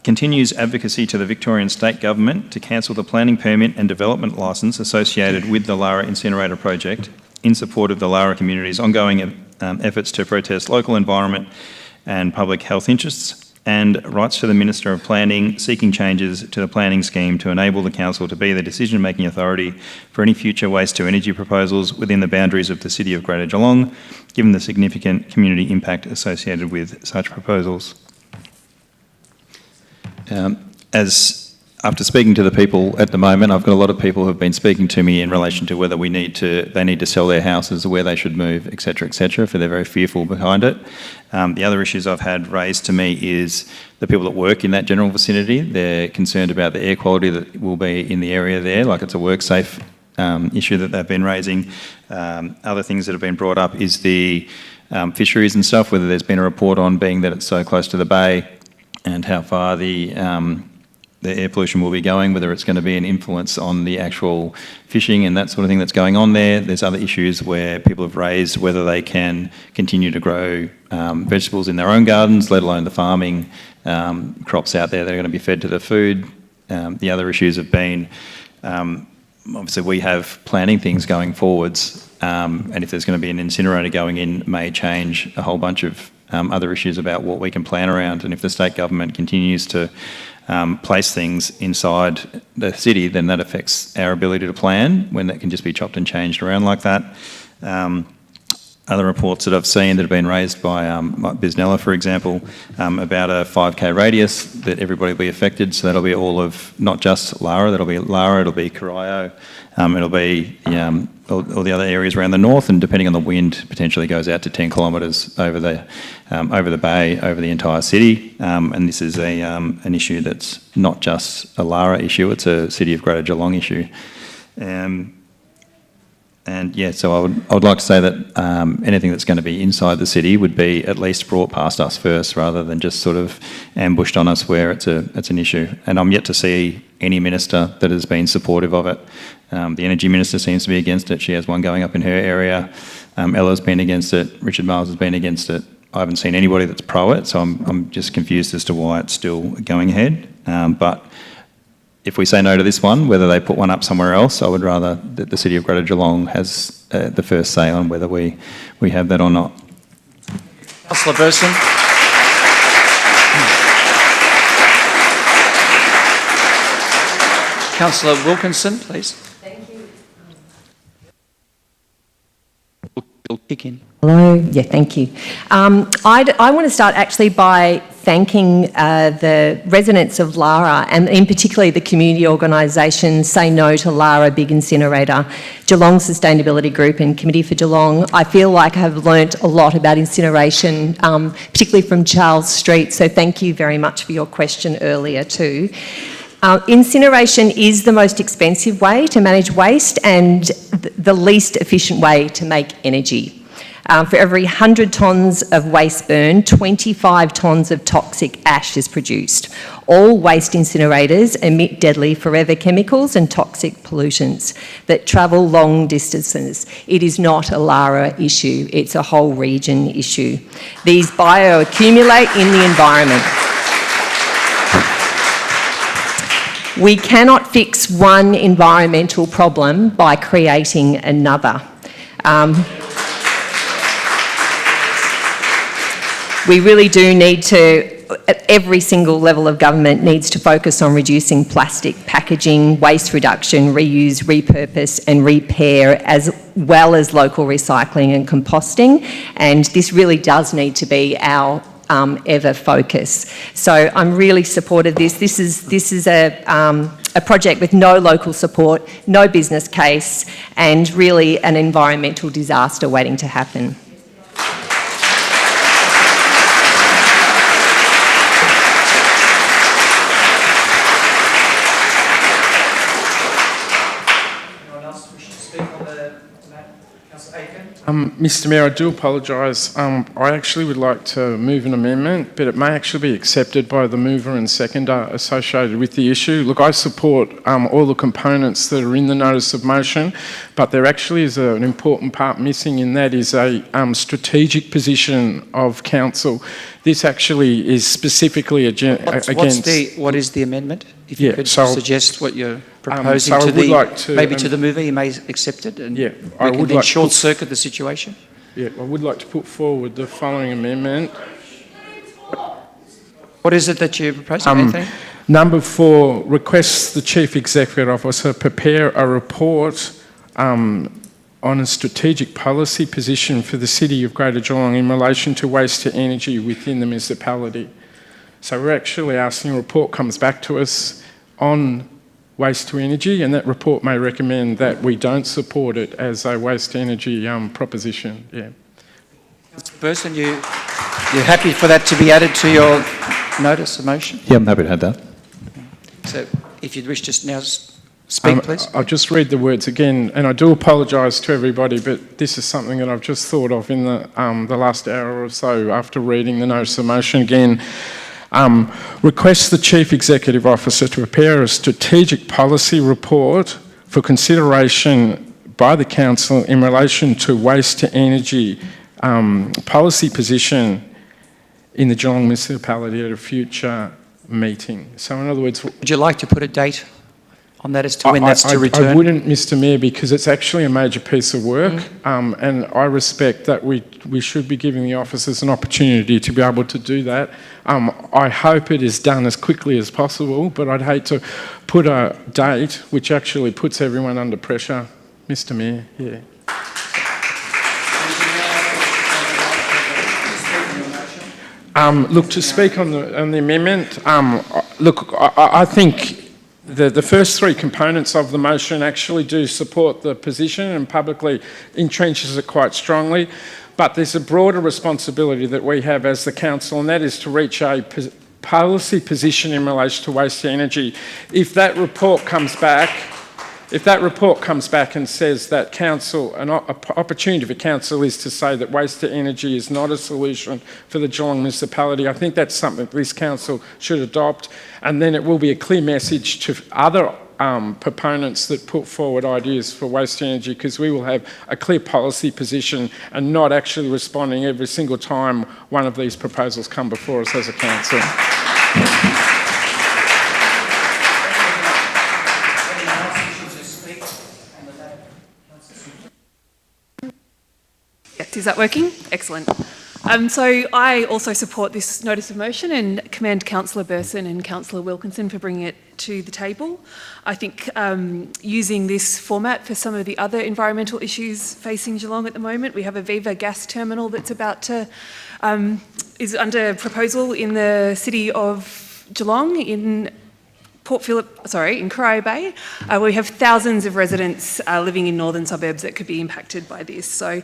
[SPEAKER 20] Continues advocacy to the Victorian State Government to cancel the planning permit and development licence associated with the Lara incinerator project in support of the Lara community's ongoing efforts to protest local environment and public health interests, and writes to the Minister of Planning seeking changes to the planning scheme to enable the council to be the decision-making authority for any future waste-to-energy proposals within the boundaries of the City of Greater Geelong, given the significant community impact associated with such proposals. After speaking to the people at the moment, I've got a lot of people who have been speaking to me in relation to whether they need to sell their houses or where they should move, etc., for they're very fearful behind it. The other issues I've had raised to me is the people that work in that general vicinity. They're concerned about the air quality that will be in the area there, like it's a work safe issue that they've been raising. Other things that have been brought up is the fisheries and stuff, whether there's been a report on, being that it's so close to the bay, and how far the air pollution will be going, whether it's going to be an influence on the actual fishing and that sort of thing that's going on there. There's other issues where people have raised whether they can continue to grow vegetables in their own gardens, let alone the farming crops out there that are going to be fed to the food. The other issues have been, obviously we have planning things going forwards, and if there's going to be an incinerator going in, may change a whole bunch of other issues about what we can plan around. And if the state government continues to place things inside the city, then that affects our ability to plan when that can just be chopped and changed around like that. Other reports that I've seen that have been raised by Biznella, for example, about a 5K radius that everybody will be affected. So that'll be all of, not just Lara, that'll be Lara, it'll be Corio, it'll be all the other areas around the north, and depending on the wind, potentially goes out to 10 kilometres over the bay, over the entire city. And this is an issue that's not just a Lara issue, it's a City of Greater Geelong issue. And yeah, so I would like to say that anything that's going to be inside the city would be at least brought past us first, rather than just sort of ambushed on us where it's an issue. And I'm yet to see any minister that has been supportive of it. The Energy Minister seems to be against it. She has one going up in her area. Ella's been against it. Richard Miles has been against it. I haven't seen anybody that's pro it, so I'm just confused as to why it's still going ahead. But if we say no to this one, whether they put one up somewhere else, I would rather that the City of Greater Geelong has the first say on whether we have that or not.
[SPEAKER 1] Councillor Burson. Councillor Wilkinson, please.
[SPEAKER 21] Thank you.
[SPEAKER 1] We'll kick in.
[SPEAKER 21] Hello. Yeah, thank you. I want to start actually by thanking the residents of Lara, and in particular the community organisations Say No to Lara Big Incinerator, Geelong Sustainability Group and Committee for Geelong. I feel like I've learnt a lot about incineration, particularly from Charles Street, so thank you very much for your question earlier too. Incineration is the most expensive way to manage waste and the least efficient way to make energy. For every 100 tonnes of waste burned, 25 tonnes of toxic ash is produced. All waste incinerators emit deadly forever chemicals and toxic pollutants that travel long distances. It is not a Lara issue, it's a whole region issue. These bioaccumulate in the environment. We cannot fix one environmental problem by creating another. We really do need to, at every single level of government needs to focus on reducing plastic packaging, waste reduction, reuse, repurpose and repair, as well as local recycling and composting. And this really does need to be our ever focus. So I'm really supportive of this. This is a project with no local support, no business case, and really an environmental disaster waiting to happen.
[SPEAKER 11] Mr Mayor, I do apologise. I actually would like to move an amendment, but it may actually be accepted by the mover and seconder associated with the issue. Look, I support all the components that are in the notice of motion, but there actually is an important part missing, and that is a strategic position of council. This actually is specifically against...
[SPEAKER 1] What is the amendment? If you could
[SPEAKER 11] so
[SPEAKER 1] suggest what you're proposing
[SPEAKER 11] so
[SPEAKER 1] maybe to the mover, he may accept it, and
[SPEAKER 11] yeah,
[SPEAKER 1] we can then short-circuit the situation.
[SPEAKER 11] Yeah, I would like to put forward the following amendment.
[SPEAKER 1] What is it that you're proposing, Anthony?
[SPEAKER 11] Number 4, requests the Chief Executive Officer prepare a report on a strategic policy position for the City of Greater Geelong in relation to waste to energy within the municipality. So we're actually asking a report comes back to us on waste to energy, and that report may recommend that we don't support it as a waste to energy proposition. Yeah.
[SPEAKER 1] Person, you're happy for that to be added to your notice of motion?
[SPEAKER 20] Yeah, I'm happy to have that.
[SPEAKER 1] So if you'd wish to now speak, please.
[SPEAKER 11] I'll just read the words again, and I do apologise to everybody, but this is something that I've just thought of in the last hour or so after reading the notice of motion again. Requests the Chief Executive Officer to prepare a strategic policy report for consideration by the Council in relation to waste to energy policy position in the Geelong municipality at a future meeting. So in other words...
[SPEAKER 1] Would you like to put a date on that as to when that's to return?
[SPEAKER 11] I wouldn't, Mr Mayor, because it's actually a major piece of work, and I respect that we should be giving the officers an opportunity to be able to do that. I hope it is done as quickly as possible, but I'd hate to put a date which actually puts everyone under pressure, Mr Mayor. Yeah. Look, to speak on the amendment, look, I think the first 3 components of the motion actually do support the position and publicly entrenches it quite strongly, but there's a broader responsibility that we have as the council, and that is to reach a policy position in relation to waste to energy. If that report comes back and says that council, an opportunity for council is to say that waste to energy is not a solution for the Geelong municipality, I think that's something this council should adopt, and then it will be a clear message to other proponents that put forward ideas for waste to energy, because we will have a clear policy position and not actually responding every single time one of these proposals come before us as a council.
[SPEAKER 3] Is that working? Excellent. So I also support this notice of motion and commend Councillor Burson and Councillor Wilkinson for bringing it to the table. I think using this format for some of the other environmental issues facing Geelong at the moment, we have a Viva gas terminal that's about to, is under proposal in the city of Geelong in Port Phillip, in Corio Bay, where we have thousands of residents living in northern suburbs that could be impacted by this. So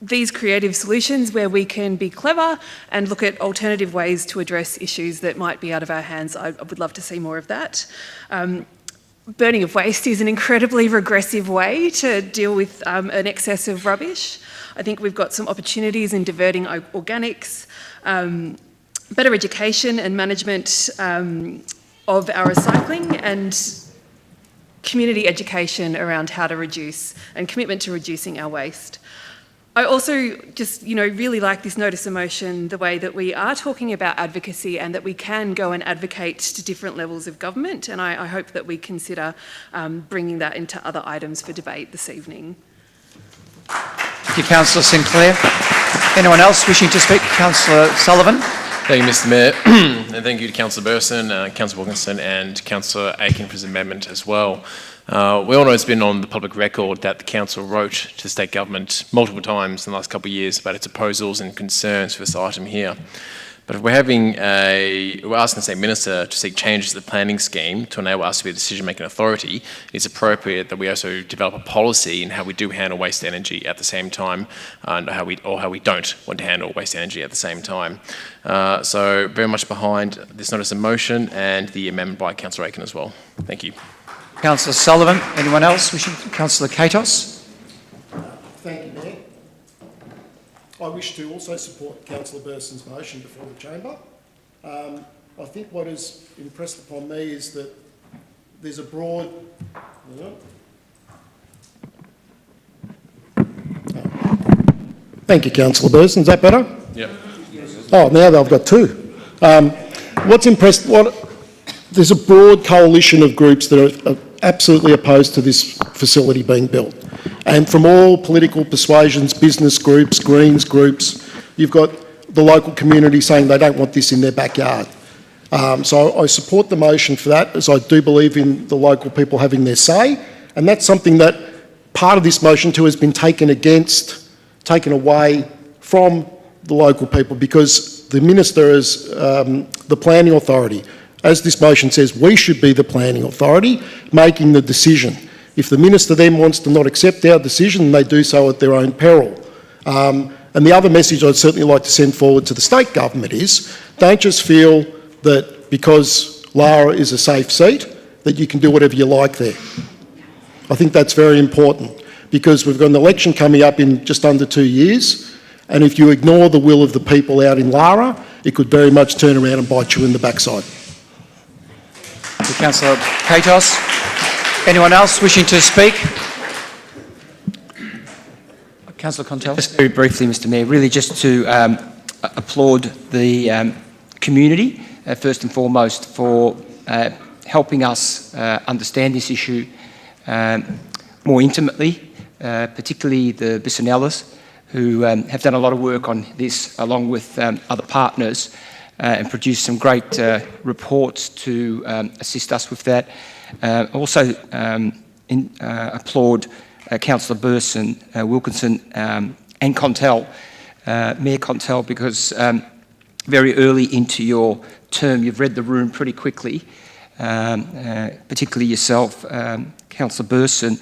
[SPEAKER 3] these creative solutions where we can be clever and look at alternative ways to address issues that might be out of our hands, I would love to see more of that. Burning of waste is an incredibly regressive way to deal with an excess of rubbish. I think we've got some opportunities in diverting organics, better education and management of our recycling, and community education around how to reduce and commitment to reducing our waste. I also just, really like this notice of motion, the way that we are talking about advocacy and that we can go and advocate to different levels of government, and I hope that we consider bringing that into other items for debate this evening.
[SPEAKER 1] Thank you, Councillor Sinclair. Anyone else wishing to speak? Councillor Sullivan.
[SPEAKER 19] Thank you, Mr Mayor, and thank you to Councillor Burson, Councillor Wilkinson and Councillor Aiken for his amendment as well. We all know it's been on the public record that the council wrote to the state government multiple times in the last couple of years about its proposals and concerns for this item here. But if we're asking the State Minister to seek changes to the planning scheme to enable us to be a decision-making authority, it's appropriate that we also develop a policy in how we do handle waste energy at the same time, and how we don't want to handle waste energy at the same time. So very much behind this notice of motion and the amendment by Councillor Aiken as well. Thank you.
[SPEAKER 1] Councillor Sullivan. Anyone else wishing? Councillor Katos.
[SPEAKER 5] Thank you, Mayor. I wish to also support Councillor Burson's motion before the chamber. I think what is impressed upon me is that there's a broad... Thank you, Councillor Burson. Is that better?
[SPEAKER 19] Yeah.
[SPEAKER 5] Oh, now they've got two. There's a broad coalition of groups that are absolutely opposed to this facility being built. And from all political persuasions, business groups, Greens groups, you've got the local community saying they don't want this in their backyard. So I support the motion for that, as I do believe in the local people having their say. And that's something that part of this motion too has been taken away from the local people, because the Minister is the planning authority. As this motion says, we should be the planning authority making the decision. If the Minister then wants to not accept our decision, they do so at their own peril. And the other message I'd certainly like to send forward to the state government is, don't just feel that because Lara is a safe seat, that you can do whatever you like there. I think that's very important, because we've got an election coming up in just under 2 years, and if you ignore the will of the people out in Lara, it could very much turn around and bite you in the backside.
[SPEAKER 1] Councillor Katos. Anyone else wishing to speak? Councillor Contell.
[SPEAKER 22] Just very briefly, Mr Mayor, really just to applaud the community, first and foremost, for helping us understand this issue more intimately, particularly the Bissonellas, who have done a lot of work on this along with other partners and produced some great reports to assist us with that. Also applaud Councillor Burson, Wilkinson and Contell, Mayor Contell, because very early into your term you've read the room pretty quickly, particularly yourself, Councillor Burson,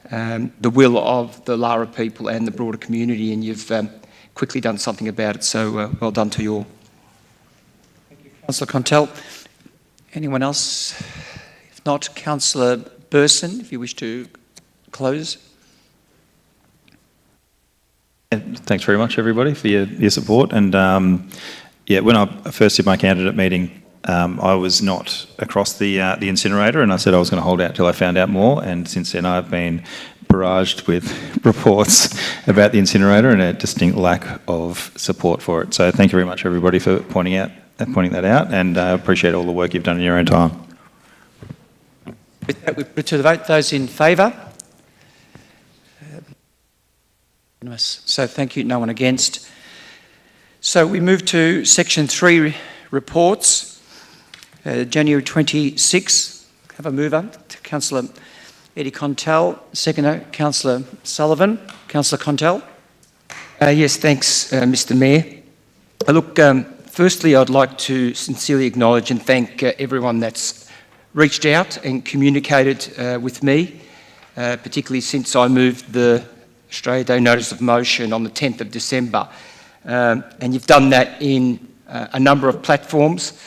[SPEAKER 22] the will of the Lara people and the broader community, and you've quickly done something about it, so well done to you all. Thank you,
[SPEAKER 1] Councillor Contell. Anyone else? If not, Councillor Burson, if you wish to close.
[SPEAKER 20] Thanks very much, everybody, for your support. And yeah, when I first did my candidate meeting, I was not across the incinerator, and I said I was going to hold out till I found out more. And since then, I've been barraged with reports about the incinerator and a distinct lack of support for it. So thank you very much, everybody, for pointing that out, and I appreciate all the work you've done in your own time.
[SPEAKER 1] With that, we put to the vote. Those in favour? So thank you. No one against. So we move to section 3 reports. January 26. Have a mover to Councillor Eddie Contell. Seconder, Councillor Sullivan. Councillor Contell.
[SPEAKER 23] Yes, thanks, Mr Mayor. Look, firstly, I'd like to sincerely acknowledge and thank everyone that's reached out and communicated with me, particularly since I moved the Australia Day Notice of Motion on the 10th of December. And you've done that in a number of platforms,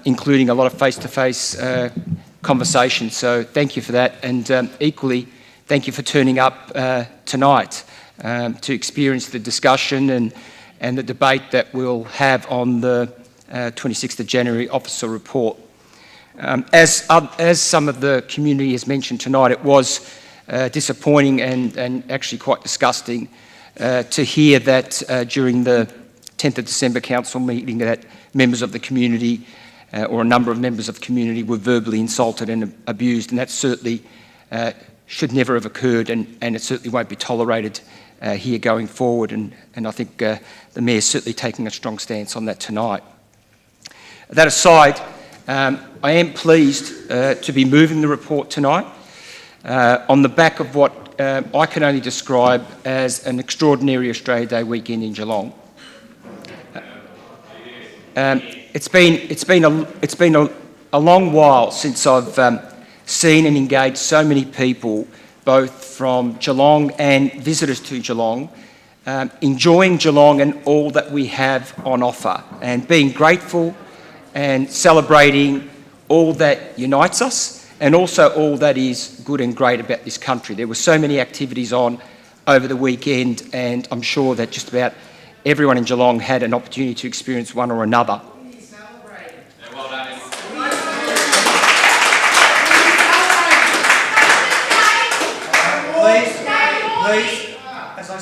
[SPEAKER 23] including a lot of face-to-face conversations. So thank you for that. And equally, thank you for turning up tonight to experience the discussion and the debate that we'll have on the 26th of January officer report. As some of the community has mentioned tonight, it was disappointing and actually quite disgusting to hear that during the 10th of December council meeting that members of the community or a number of members of the community were verbally insulted and abused, and that certainly should never have occurred, and it certainly won't be tolerated here going forward, and I think the Mayor's certainly taking a strong stance on that tonight. That aside, I am pleased to be moving the report tonight on the back of what I can only describe as an extraordinary Australia Day weekend in Geelong. It's been a long while since I've seen and engaged so many people, both from Geelong and visitors to Geelong, enjoying Geelong and all that we have on offer, and being grateful and celebrating all that unites us and also all that is good and great about this country. There were so many activities on over the weekend, and I'm sure that just about everyone in Geelong had an opportunity to experience one or another.
[SPEAKER 1] Please, as I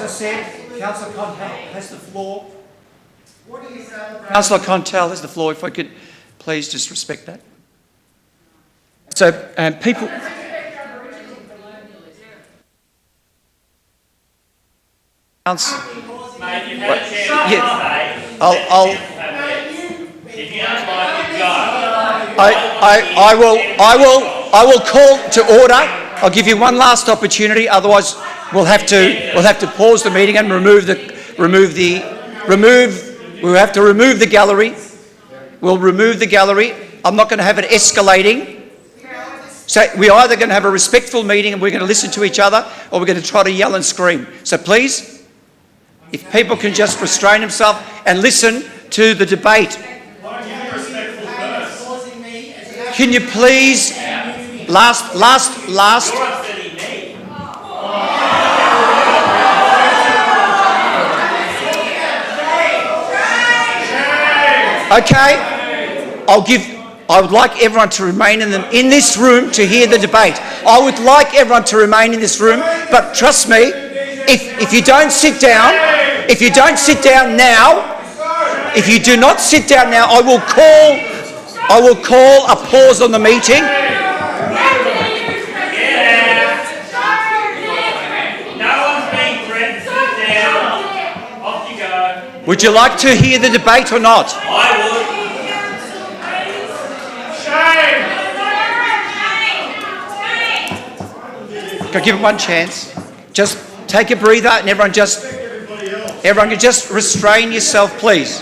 [SPEAKER 1] said, Councillor Contal has the floor. Councillor Contal has the floor. If I could please just respect that.
[SPEAKER 23] So people...
[SPEAKER 1] I will call to order. I'll give you one last opportunity. Otherwise, we'll have to pause the meeting and we'll have to remove the gallery. We'll remove the gallery. I'm not going to have it escalating. So we're either going to have a respectful meeting and we're going to listen to each other, or we're going to try to yell and scream. So please, if people can just restrain themselves and listen to the debate. Can you please, last. Okay, I would like everyone to remain in this room to hear the debate. I would like everyone to remain in this room, but trust me, if you don't sit down, now, if you do not sit down now, I will call a pause on the meeting. Would you like to hear the debate or not?
[SPEAKER 7] I would.
[SPEAKER 1] Can I give it one chance? Just take a breather and everyone can just restrain yourself, please.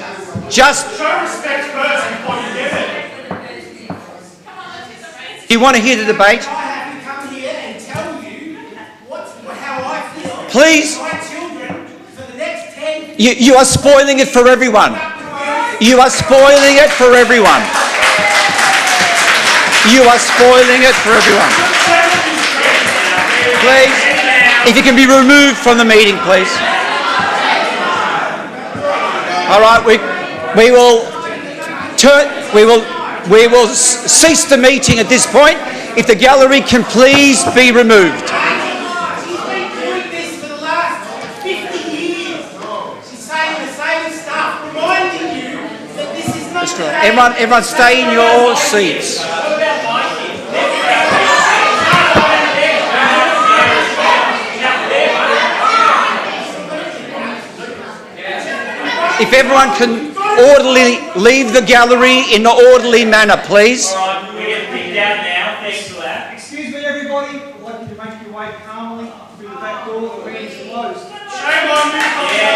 [SPEAKER 1] Just show respect first before you get it. Do you want to hear the debate? I have to come here and tell you how I feel. Please. My children for the next 10 years. You are spoiling it for everyone. You are spoiling it for everyone. You are spoiling it for everyone. Please, if you can be removed from the meeting, please. All right, we will cease the meeting at this point. If the gallery can please be removed. She's been doing this for the last 50 years. She's saying the same stuff, reminding you that this is not. Everyone, stay in your seats. If everyone can orderly leave the gallery in an orderly manner, please.
[SPEAKER 7] All right, we get picked out now. Thanks for that.
[SPEAKER 10] Excuse me, everybody. I'd like you to make your way calmly through the back door. The meeting's closed.
[SPEAKER 7] Shame on you.